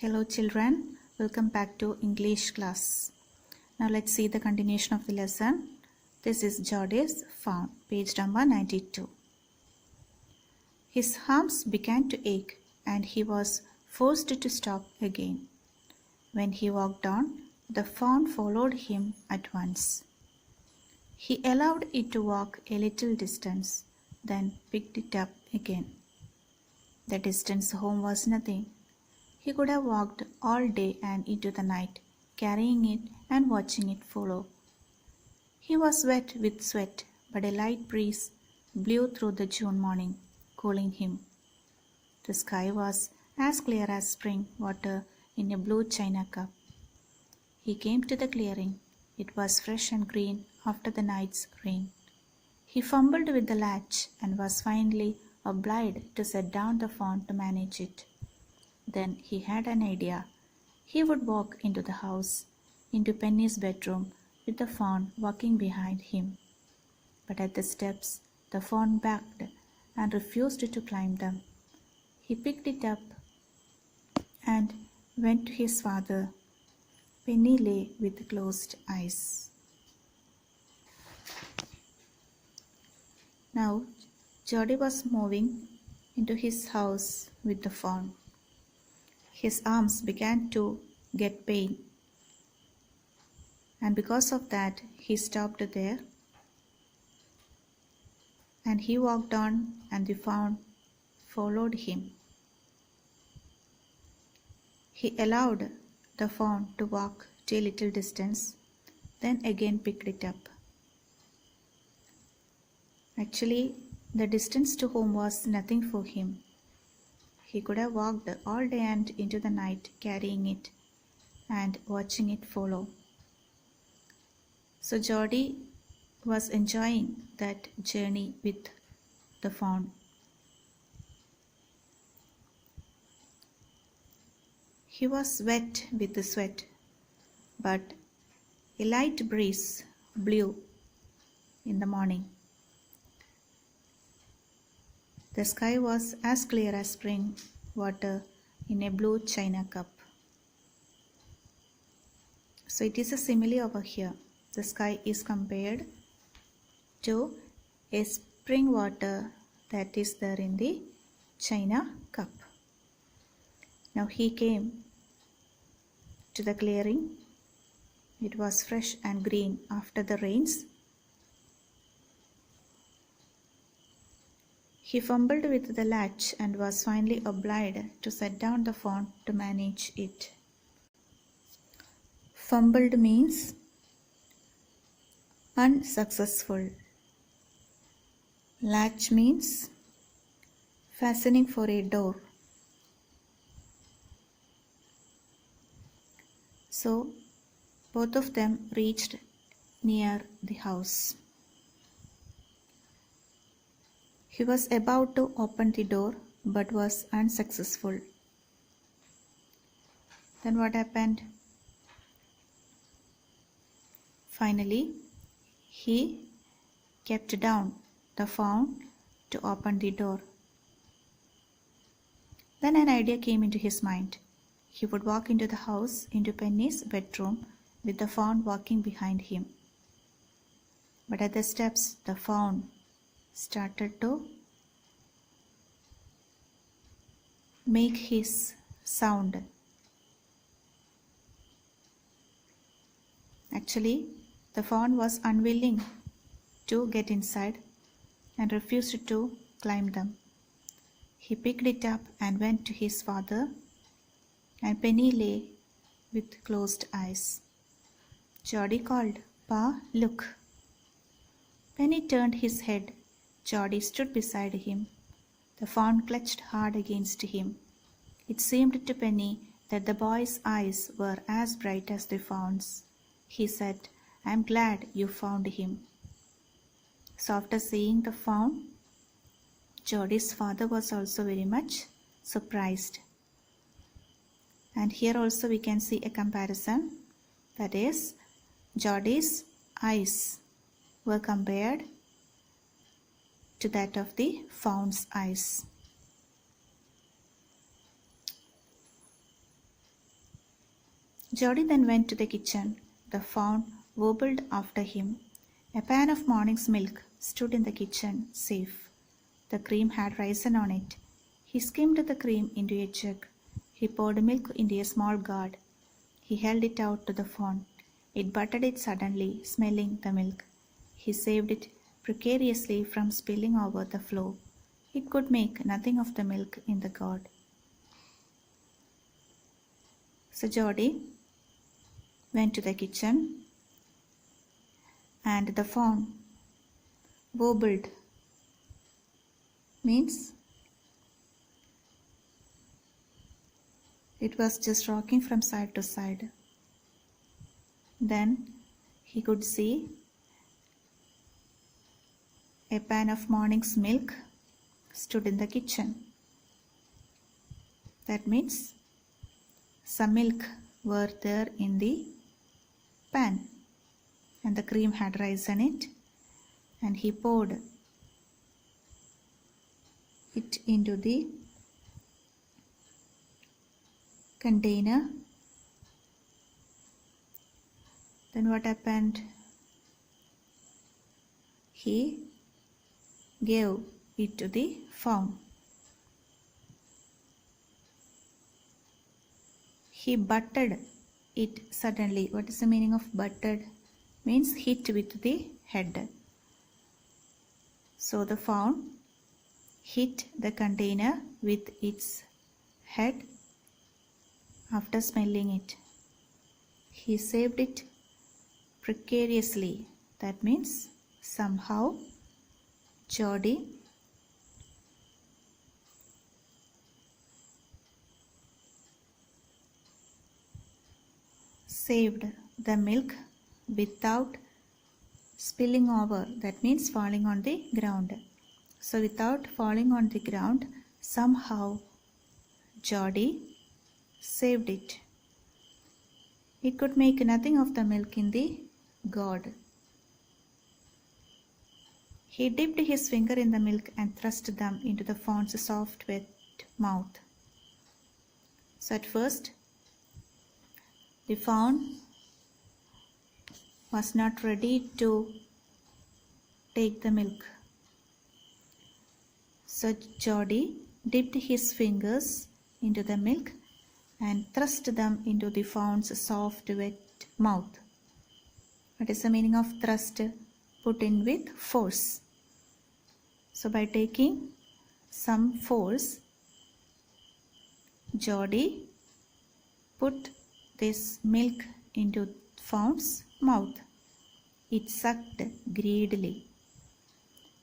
Hello children, welcome back to English class. Now let's see the continuation of the lesson. This is Jody's Fawn, page number 92. His arms began to ache and he was forced to stop again. When he walked on, the fawn followed him at once. He allowed it to walk a little distance, then picked it up again. The distance home was nothing. He could have walked all day and into the night, carrying it and watching it follow. He was wet with sweat, but a light breeze blew through the June morning, cooling him. The sky was as clear as spring water in a blue china cup. He came to the clearing. It was fresh and green after the night's rain. He fumbled with the latch and was finally obliged to set down the fawn to manage it. Then he had an idea. He would walk into the house, into Penny's bedroom, with the fawn walking behind him. But at the steps, the fawn backed and refused to climb them. He picked it up and went to his father. Penny lay with closed eyes. Now, Jody was moving into his house with the fawn. His arms began to get pain, and because of that he stopped there and he walked on and the fawn followed him. He allowed the fawn to walk to a little distance, then again picked it up. Actually, the distance to home was nothing for him. He could have walked all day and into the night carrying it and watching it follow. So Jody was enjoying that journey with the fawn. He was wet with the sweat, but a light breeze blew in the morning. The sky was as clear as spring water in a blue china cup. So it is a simile over here. The sky is compared to a spring water that is there in the china cup. Now he came to the clearing. It was fresh and green after the rains. He fumbled with the latch and was finally obliged to set down the fawn to manage it. Fumbled means unsuccessful. Latch means fastening for a door. So both of them reached near the house. He was about to open the door but was unsuccessful. Then what happened? Finally, he kept down the fawn to open the door. Then an idea came into his mind. He would walk into the house, into Penny's bedroom, with the fawn walking behind him. But at the steps, the fawn started to make his sound. Actually, the fawn was unwilling to get inside and refused to climb them. He picked it up and went to his father, and Penny lay with closed eyes. Jody called, "Pa, look." Penny turned his head. Jody stood beside him. The fawn clutched hard against him. It seemed to Penny that the boy's eyes were as bright as the fawn's. He said, "I'm glad you found him." So after seeing the fawn, Jody's father was also very much surprised. And here also we can see a comparison. That is, Jody's eyes were compared to that of the fawn's eyes. Jody then went to the kitchen. The fawn warbled after him. A pan of morning's milk stood in the kitchen, safe. The cream had risen on it. He skimmed the cream into a jug. He poured milk into a small gourd. He held it out to the fawn. It buttered it suddenly, smelling the milk. He saved it precariously from spilling over the floor. It could make nothing of the milk in the gourd. So Jody went to the kitchen and the fawn warbled, means it was just rocking from side to side. Then he could see a pan of morning's milk stood in the kitchen. That means some milk were there in the pan and the cream had risen it, and he poured it into the container. Then what happened? He gave it to the fawn. He buttered it suddenly. What is the meaning of buttered? Means hit with the head. So the fawn hit the container with its head after smelling it. He saved it precariously. That means somehow Jody saved the milk without spilling over. That means falling on the ground. So without falling on the ground, somehow Jody saved it. It could make nothing of the milk in the gourd. He dipped his finger in the milk and thrust them into the fawn's soft, wet mouth. So at first, the fawn was not ready to take the milk. So Jody dipped his fingers into the milk and thrust them into the fawn's soft, wet mouth. What is the meaning of thrust? Put in with force. So by taking some force, Jody put this milk into fawn's mouth. It sucked greedily.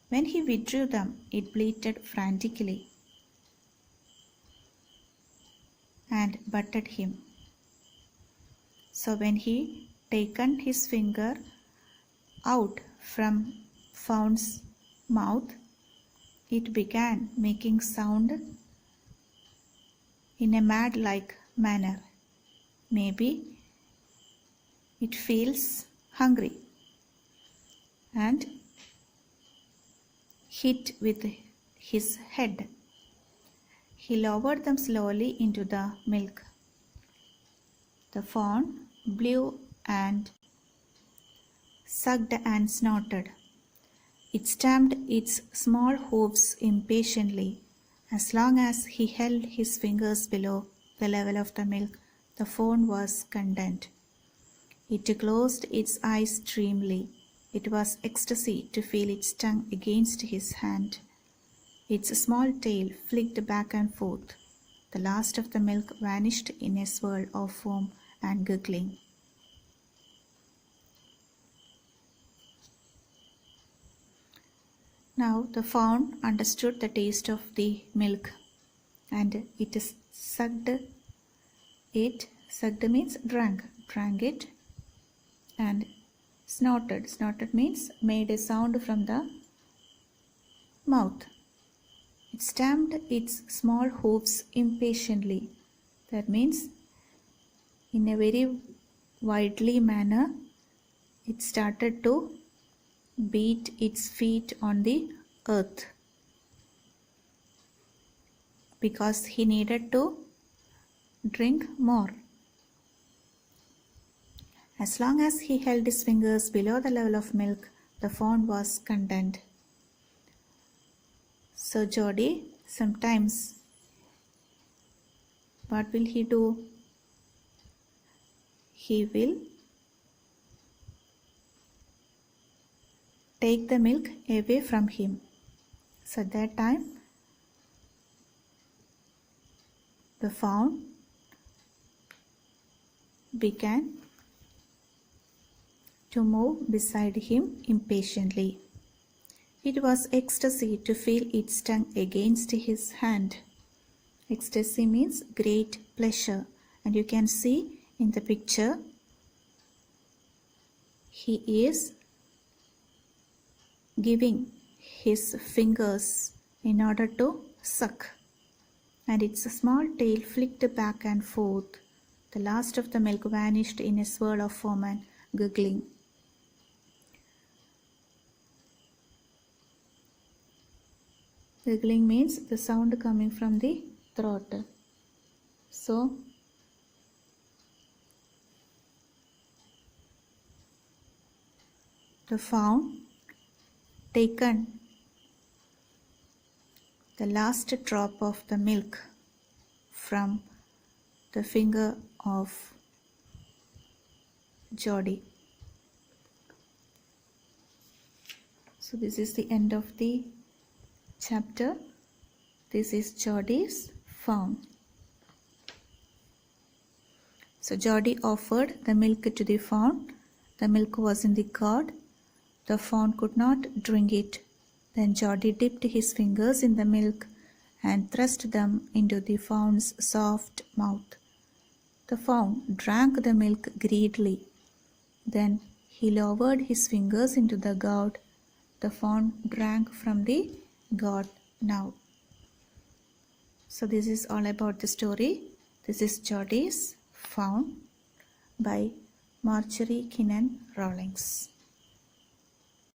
When he withdrew them, it bleated frantically and butted him. So when he taken his finger out from fawn's mouth, it began making sound in a mad-like manner. Maybe it feels hungry and hit with his head. He lowered them slowly into the milk. The fawn blew and sucked and snorted. It stamped its small hooves impatiently. As long as he held his fingers below the level of the milk, the fawn was content. It closed its eyes dreamily. It was ecstasy to feel its tongue against his hand. Its small tail flicked back and forth. The last of the milk vanished in a swirl of foam and gurgling. Now the fawn understood the taste of the milk, and it sucked it. Sucked means drank it, and snorted. Snorted means made a sound from the mouth. It stamped its small hoofs impatiently. That means in a very widely manner, it started to beat its feet on the earth because he needed to drink more. As long as he held his fingers below the level of milk, the fawn was content. So Jody, sometimes, what will he do? He will take the milk away from him. So at that time, the fawn began to move beside him impatiently. It was ecstasy to feel its tongue against his hand. Ecstasy means great pleasure, and you can see in the picture he is giving his fingers in order to suck, and its small tail flicked back and forth. The last of the milk vanished in a swirl of foam and gurgling. Gurgling means the sound coming from the throat. So, the fawn taken the last drop of the milk from the finger of Jody. So this is the end of the chapter. This is Jody's Fawn. So Jody offered the milk to the fawn. The milk was in the gourd. The fawn could not drink it. Then Jody dipped his fingers in the milk and thrust them into the fawn's soft mouth. The fawn drank the milk greedily. Then he lowered his fingers into the gourd. The fawn drank from the gourd now. So this is all about the story. This is Jody's Fawn by Marjorie Kinnan Rawlings.